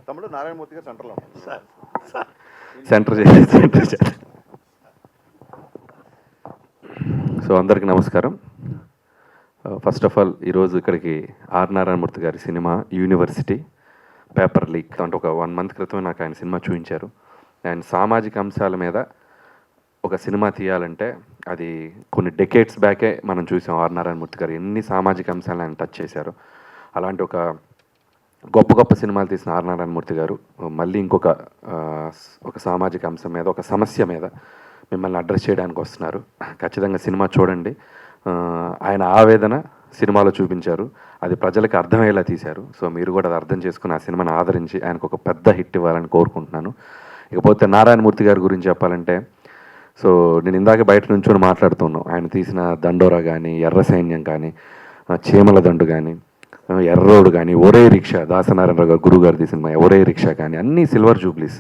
తమ్ముడు నారాయణమూర్తి గారు సెంటర్లో సెంటర్. సో అందరికీ నమస్కారం. ఫస్ట్ ఆఫ్ ఆల్ ఈరోజు ఇక్కడికి ఆర్ నారాయణమూర్తి గారి సినిమా యూనివర్సిటీ పేపర్ లీక్ అంటే ఒక 1 month క్రితమే నాకు ఆయన సినిమా చూపించారు. ఆయన సామాజిక అంశాల మీద ఒక సినిమా తీయాలంటే అది కొన్ని డెకేడ్స్ బ్యాకే మనం చూసాం. ఆర్ నారాయణమూర్తి గారు ఎన్ని సామాజిక అంశాలను ఆయన టచ్ చేశారు. అలాంటి ఒక గొప్ప సినిమాలు తీసిన ఆర్ నారాయణమూర్తి గారు మళ్ళీ ఒక సామాజిక అంశం మీద, ఒక సమస్య మీద మిమ్మల్ని అడ్రస్ చేయడానికి వస్తున్నారు. ఖచ్చితంగా సినిమా చూడండి. ఆయన ఆవేదన సినిమాలో చూపించారు, అది ప్రజలకు అర్థమయ్యేలా తీశారు. సో మీరు కూడా అది అర్థం చేసుకుని ఆ సినిమాని ఆదరించి ఆయనకు ఒక పెద్ద హిట్ ఇవ్వాలని కోరుకుంటున్నాను. ఇకపోతే నారాయణమూర్తి గారి గురించి చెప్పాలంటే, సో నేను ఇందాక బయట నుంచొని మాట్లాడుతున్నాను. ఆయన తీసిన దండోరా కానీ, ఎర్ర సైన్యం కానీ, చీమల దండు కానీ, ఎర్రోడు కానీ, ఒరే రిక్షా, దాసనారాయణరావు గారు గురువు గారు తీసిన ఒరే రిక్షా కానీ, అన్నీ సిల్వర్ జూబ్లీస్.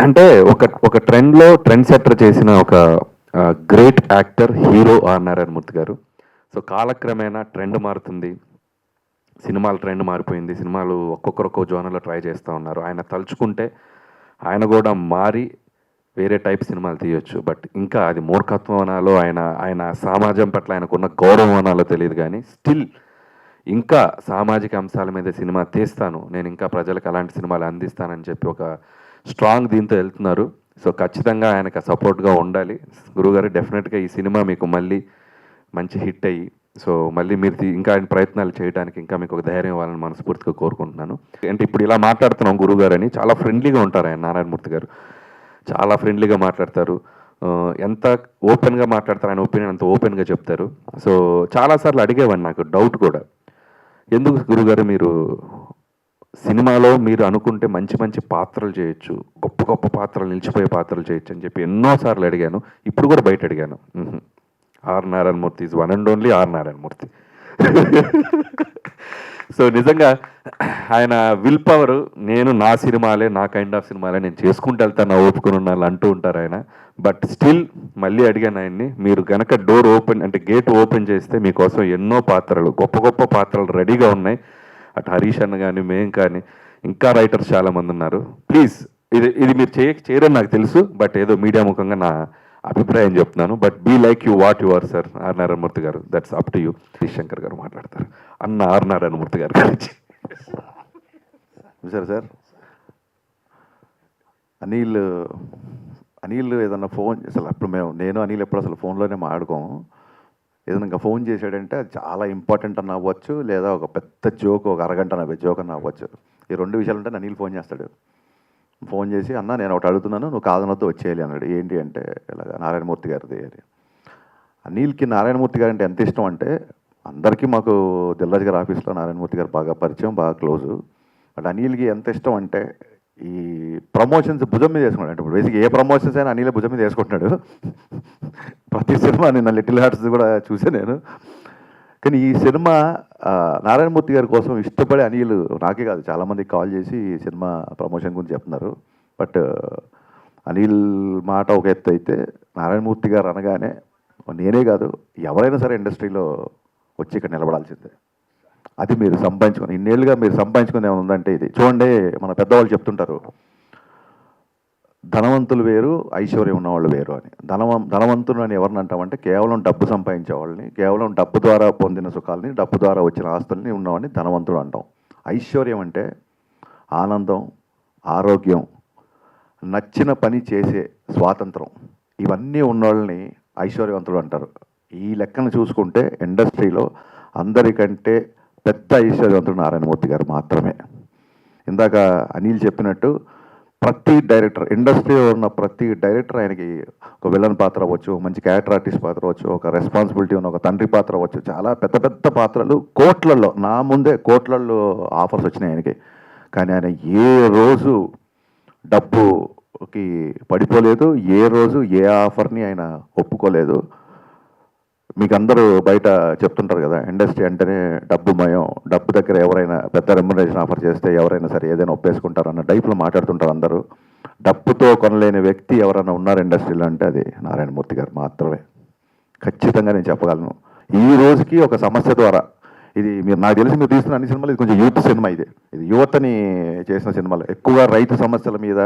అంటే ఒక ట్రెండ్ సెటర్ చేసిన ఒక great actor, hero R Narayanamurthy గారు. సో కాలక్రమేణా ట్రెండ్ మారుతుంది, సినిమాల ట్రెండ్ మారిపోయింది. సినిమాలు ఒక్కొక్క జోనర్లో ట్రై చేస్తూ ఉన్నారు. ఆయన తలుచుకుంటే ఆయన కూడా మారి వేరే టైప్ సినిమాలు తీయొచ్చు. బట్ ఇంకా అది మూర్ఖత్వం అనాలో, ఆయన సమాజం పట్ల ఆయనకున్న గౌరవం అనాలో తెలియదు. కానీ స్టిల్ ఇంకా సామాజిక అంశాల మీద సినిమా తీస్తాను, నేను ఇంకా ప్రజలకు అలాంటి సినిమాలు అందిస్తానని చెప్పి ఒక స్ట్రాంగ్ దీంతో వెళ్తున్నారు. సో ఖచ్చితంగా ఆయనకు సపోర్ట్గా ఉండాలి. గురువుగారు డెఫినెట్గా ఈ సినిమా మీకు మళ్ళీ మంచి హిట్ అయ్యి, సో మళ్ళీ మీరు ఇంకా ఆయన ప్రయత్నాలు చేయడానికి ఇంకా మీకు ఒక ధైర్యం ఇవ్వాలని మనస్ఫూర్తిగా కోరుకుంటున్నాను. అంటే ఇప్పుడు ఇలా మాట్లాడుతున్నాం గురువుగారు అని, చాలా ఫ్రెండ్లీగా ఉంటారు ఆయన. నారాయణమూర్తి గారు చాలా ఫ్రెండ్లీగా మాట్లాడతారు, ఎంత ఓపెన్గా మాట్లాడతారు, ఆయన ఒపీనియన్ అంత ఓపెన్గా చెప్తారు. సో చాలాసార్లు అడిగేవాడిని, నాకు డౌట్ కూడా, ఎందుకు గురుగారు మీరు సినిమాలో మీరు అనుకుంటే మంచి పాత్రలు చేయొచ్చు, గొప్ప పాత్రలు, నిలిచిపోయే పాత్రలు చేయొచ్చు అని చెప్పి ఎన్నోసార్లు అడిగాను. ఇప్పుడు కూడా బయట అడిగాను. R Narayanamurthy is one and only R Narayanamurthy. So నిజంగా ఆయన విల్ పవర్, నేను నా సినిమాలే, నా కైండ్ ఆఫ్ సినిమాలే నేను చేసుకుంటూ వెళ్తాను, నా ఓపుకొని ఉన్నాను అంటూ ఉంటారు ఆయన. బట్ స్టిల్ మళ్ళీ అడిగాను ఆయన్ని, మీరు కనుక డోర్ ఓపెన్ అంటే గేట్ ఓపెన్ చేస్తే మీకోసం ఎన్నో పాత్రలు, గొప్ప పాత్రలు రెడీగా ఉన్నాయి. అటు హరీష్ అన్న కానీ, మేము కానీ, ఇంకా రైటర్స్ చాలామంది ఉన్నారు. ప్లీజ్ ఇది మీరు చేయరని నాకు తెలుసు, బట్ ఏదో మీడియా ముఖంగా నా అభిప్రాయం చెప్తున్నాను. But be like you what you are sir R Narayanamurthy గారు, that's up to you. Shankar గారు మాట్లాడతారు అన్న ఆర్ నారాయణమూర్తి గారి గురించి. చూసారు సార్, అనిల్ ఏదన్నా ఫోన్ అసలు అప్పుడు నేను అనిల్ ఎప్పుడు అసలు ఫోన్లోనే మాట్లాడుకోము. ఏదైనా ఇంకా ఫోన్ చేశాడంటే అది చాలా ఇంపార్టెంట్ అని అవ్వచ్చు, లేదా ఒక పెద్ద జోక్, ఒక అరగంట నవ్వే జోక్ అని అవ్వచ్చు. ఈ 2 విషయాలు ఉంటే అనిల్ ఫోన్ చేస్తాడు. ఫోన్ చేసి, అన్న నేను ఒకటి అడుగుతున్నాను, నువ్వు కాదనొద్దు, వచ్చేయాలి అన్నాడు. ఏంటి అంటే, ఇలాగ నారాయణమూర్తి గారిది అని. అనిల్కి నారాయణమూర్తి గారు అంటే ఎంత ఇష్టం అంటే, అందరికీ మాకు దిల్రాజు గారి ఆఫీస్లో నారాయణమూర్తి గారు బాగా పరిచయం, బాగా క్లోజు. బట్ అనిల్కి ఎంత ఇష్టం అంటే, ఈ ప్రమోషన్స్ భుజం మీద వేసుకున్నాడు. అంటే ఇప్పుడు బేసిక్ ఏ ప్రమోషన్స్ అయినా అనిల్ భుజం మీద వేసుకుంటున్నాడు. ప్రతి సినిమా నిన్న లిటిల్ హార్ట్స్ కూడా చూసా నేను. కానీ ఈ సినిమా నారాయణమూర్తి గారి కోసం ఇష్టపడే అనిల్, నాకే కాదు చాలామందికి కాల్ చేసి ఈ సినిమా ప్రమోషన్ గురించి చెప్తున్నారు. బట్ అనిల్ మాట ఒక ఎత్తు అయితే, నారాయణమూర్తి గారు అనగానే నేనే కాదు ఎవరైనా సరే ఇండస్ట్రీలో వచ్చి ఇక్కడ నిలబడాల్సిందే. అది మీరు సంపాదించుకుని, ఇన్నేళ్ళుగా మీరు సంపాదించుకుని ఏమైనా ఉందంటే ఇది చూడండి. మన పెద్దవాళ్ళు చెప్తుంటారు, ధనవంతులు వేరు, ఐశ్వర్యం ఉన్నవాళ్ళు వేరు అని. ధనవంతులు అని ఎవరిని అంటామంటే, కేవలం డబ్బు సంపాదించే వాళ్ళని, కేవలం డబ్బు ద్వారా పొందిన సుఖాలని, డబ్బు ద్వారా వచ్చిన ఆస్తుల్ని ఉన్నవాడిని ధనవంతుడు అంటాం. ఐశ్వర్యం అంటే ఆనందం, ఆరోగ్యం, నచ్చిన పని చేసే స్వాతంత్రం, ఇవన్నీ ఉన్నవాళ్ళని ఐశ్వర్యవంతుడు అంటారు. ఈ లెక్కను చూసుకుంటే ఇండస్ట్రీలో అందరికంటే పెద్ద ఐశ్వర్యవంతుడు నారాయణమూర్తి గారు మాత్రమే. ఇందాక అనిల్ చెప్పినట్టు ప్రతి డైరెక్టర్, ఇండస్ట్రీలో ఉన్న ప్రతి డైరెక్టర్ ఆయనకి ఒక విలన్ పాత్ర అవ్వచ్చు, మంచి క్యారెక్టర్ ఆర్టిస్ట్ పాత్ర అవ్వచ్చు, ఒక రెస్పాన్సిబిలిటీ ఉన్న ఒక తండ్రి పాత్ర అవ్వచ్చు, చాలా పెద్ద పాత్రలు కోట్లల్లో, నా ముందే కోట్లల్లో ఆఫర్స్ వచ్చినాయి ఆయనకి. కానీ ఆయన ఏ రోజు డబ్బుకి పడిపోలేదు, ఏ రోజు ఏ ఆఫర్ని ఆయన ఒప్పుకోలేదు. మీకు అందరూ బయట చెప్తుంటారు కదా, ఇండస్ట్రీ అంటేనే డబ్బు మయం, డబ్బు దగ్గర ఎవరైనా పెద్ద రెమ్యునరేషన్ ఆఫర్ చేస్తే ఎవరైనా సరే ఏదైనా ఒప్పేసుకుంటారు అన్న టైప్లో మాట్లాడుతుంటారు అందరూ. డబ్బుతో కొనలేని వ్యక్తి ఎవరైనా ఉన్నారు ఇండస్ట్రీలో అంటే అది నారాయణమూర్తి గారు మాత్రమే. ఖచ్చితంగా నేను చెప్పగలను. ఈ రోజుకి ఒక సమస్య ద్వారా ఇది మీరు నాకు తెలిసి మీరు తీస్తున్న అన్ని సినిమాలు ఇది కొంచెం యూత్ సినిమా. ఇది యువతని చేసిన సినిమాలు, ఎక్కువగా రైతు సమస్యల మీద,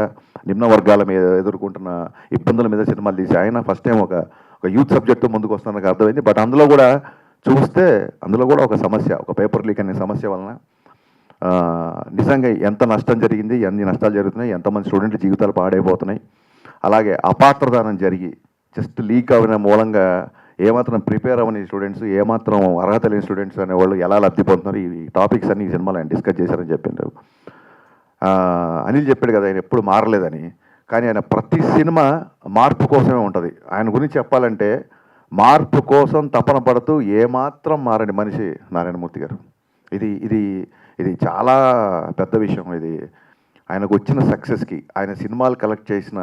నిమ్న వర్గాల మీద ఎదుర్కొంటున్న ఇబ్బందుల మీద సినిమాలు తీసి ఆయన ఫస్ట్ టైం ఒక యూత్ సబ్జెక్ట్తో ముందుకు వస్తున్న నాకు అర్థమైంది. బట్ అందులో కూడా చూస్తే అందులో కూడా ఒక సమస్య, ఒక పేపర్ లీక్ అనే సమస్య వలన నిజంగా ఎంత నష్టం జరిగింది, ఎన్ని నష్టాలు జరుగుతున్నాయి, ఎంతమంది స్టూడెంట్ల జీవితాలు పాడైపోతున్నాయి, అలాగే అపాత్రదానం జరిగి జస్ట్ లీక్ అవ్వడం మూలంగా ఏమాత్రం ప్రిపేర్ అవ్వని స్టూడెంట్స్, ఏమాత్రం అర్హత లేని స్టూడెంట్స్ అనేవాళ్ళు ఎలా లబ్ధి పొందుతున్నారు, ఈ టాపిక్స్ అన్ని ఈ సినిమాలో ఆయన డిస్కస్ చేశారని చెప్పిండ్రు. అనిల్ చెప్పాడు కదా ఆయన ఎప్పుడు మారలేదని, కానీ ఆయన ప్రతి సినిమా మార్పు కోసమే ఉంటుంది. ఆయన గురించి చెప్పాలంటే మార్పు కోసం తపన పడుతూ ఏమాత్రం మారని మనిషి నారాయణమూర్తి గారు. ఇది ఇది ఇది చాలా పెద్ద విషయం. ఇది ఆయనకు వచ్చిన సక్సెస్కి, ఆయన సినిమాలు కలెక్ట్ చేసిన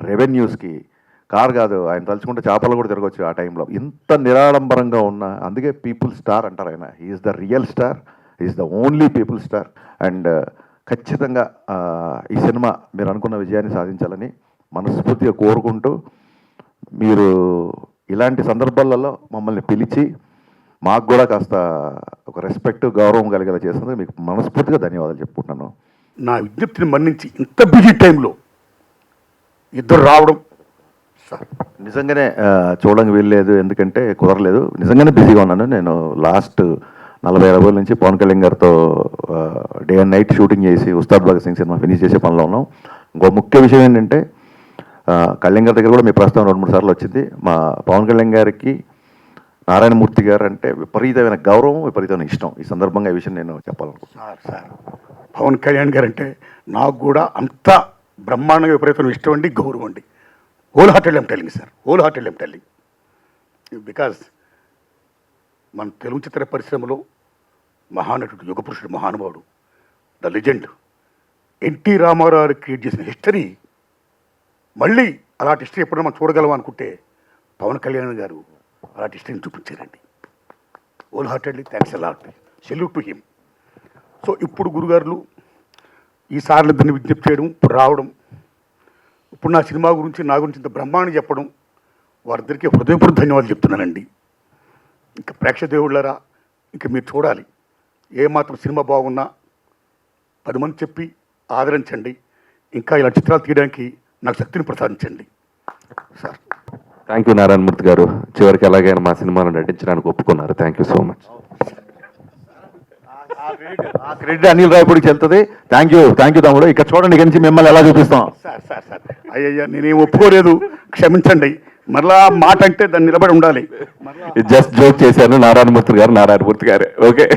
రెవెన్యూస్కి కారు కాదు, ఆయన తలుచుకుంటే చేపలు కూడా తిరగవచ్చు ఆ టైంలో. ఇంత నిరాడంబరంగా ఉన్న, అందుకే పీపుల్ స్టార్ అంటారు ఆయన. Is the real star, is the only people star. And ఖచ్చితంగా ఈ సినిమా మీరు అనుకున్న విజయాన్ని సాధించాలని మనస్ఫూర్తిగా కోరుకుంటూ, మీరు ఇలాంటి సందర్భాలలో మమ్మల్ని పిలిచి మాకు కూడా కాస్త ఒక రెస్పెక్ట్, గౌరవం కలిగేలా చేసినందుకు మీకు మనస్ఫూర్తిగా ధన్యవాదాలు చెప్పుకుంటున్నాను. నా విజ్ఞప్తిని మన్నించి ఇంత బిజీ టైంలో ఇద్దరు రావడం నిజంగానే చూడడానికి వీల్లేదు, ఎందుకంటే కుదరలేదు. నిజంగానే బిజీగా ఉన్నాను. నేను లాస్ట్ 40 రోజుల నుంచి పవన్ కళ్యాణ్ గారితో డే అండ్ నైట్ షూటింగ్ చేసి ఉస్తాద్ భగత్ సింగ్ సినిమా ఫినిష్ చేసే పనిలో ఉన్నాం. ఇంకో ముఖ్య విషయం ఏంటంటే కళ్యాణ్ గారి దగ్గర కూడా మీ ప్రస్తుతం 2-3 సార్లు వచ్చింది. మా పవన్ కళ్యాణ్ గారికి నారాయణమూర్తి గారు అంటే విపరీతమైన గౌరవం, విపరీతమైన ఇష్టం. ఈ సందర్భంగా ఈ విషయం నేను చెప్పాలనుకుంటున్నాను. సార్ పవన్ కళ్యాణ్ గారు అంటే నాకు కూడా అంత బ్రహ్మాండంగా విపరీతమైన ఇష్టం అండి, గౌరవం అండి. Whole hearted I'm telling sir, whole hearted I'm telling. Because మన తెలుగు చిత్ర పరిశ్రమలో మహానటుడు, యుగపురుషుడు, మహానుభావుడు, the legend NT Ramarao create చేసిన హిస్టరీ, మళ్ళీ అలాంటి హిస్టరీ ఎప్పుడైనా మనం చూడగలం అనుకుంటే పవన్ కళ్యాణ్ గారు అలాంటి హిస్టరీని చూపించారండి. Wholeheartedly thanks a lot, salute to him. So ఇప్పుడు గురుగారులు ఈసార్లు దాన్ని విజ్ఞప్తి చేయడం, ఇప్పుడు రావడం, ఇప్పుడు నా సినిమా గురించి, నా గురించి ఇంత బ్రహ్మాండం చెప్పడం, వారిద్దరికీ హృదయపూర్వక ధన్యవాదాలు చెప్తున్నానండి. ఇంకా ప్రేక్షక దేవుళ్ళారా, ఇంకా మీరు చూడాలి. ఏమాత్రం సినిమా బాగున్నా 10 మంది చెప్పి ఆదరించండి. ఇంకా ఇలా చిత్రాలు తీయడానికి నాకు శక్తిని ప్రసాదించండి సార్. థ్యాంక్ యూ నారాయణమూర్తి గారు, చివరికి ఎలాగైనా మా సినిమాలో నటించడానికి ఒప్పుకున్నారు. Thank you so much. ఆ క్రెడిట్ అనిల్ రాయపూడికి వెళ్తుంది. థ్యాంక్ యూ తమ్ముడు. ఇక్కడ చూడండి, ఇక్కడి నుంచి మిమ్మల్ని ఎలా చూపిస్తాం. సార్ అయ్యయ్యా, నేనేం ఒప్పుకోలేదు, క్షమించండి. మరలా మాట అంటే దాన్ని నిలబడి ఉండాలి. జస్ట్ జోక్ చేశాను. నారాయణమూర్తి గారు ఓకే.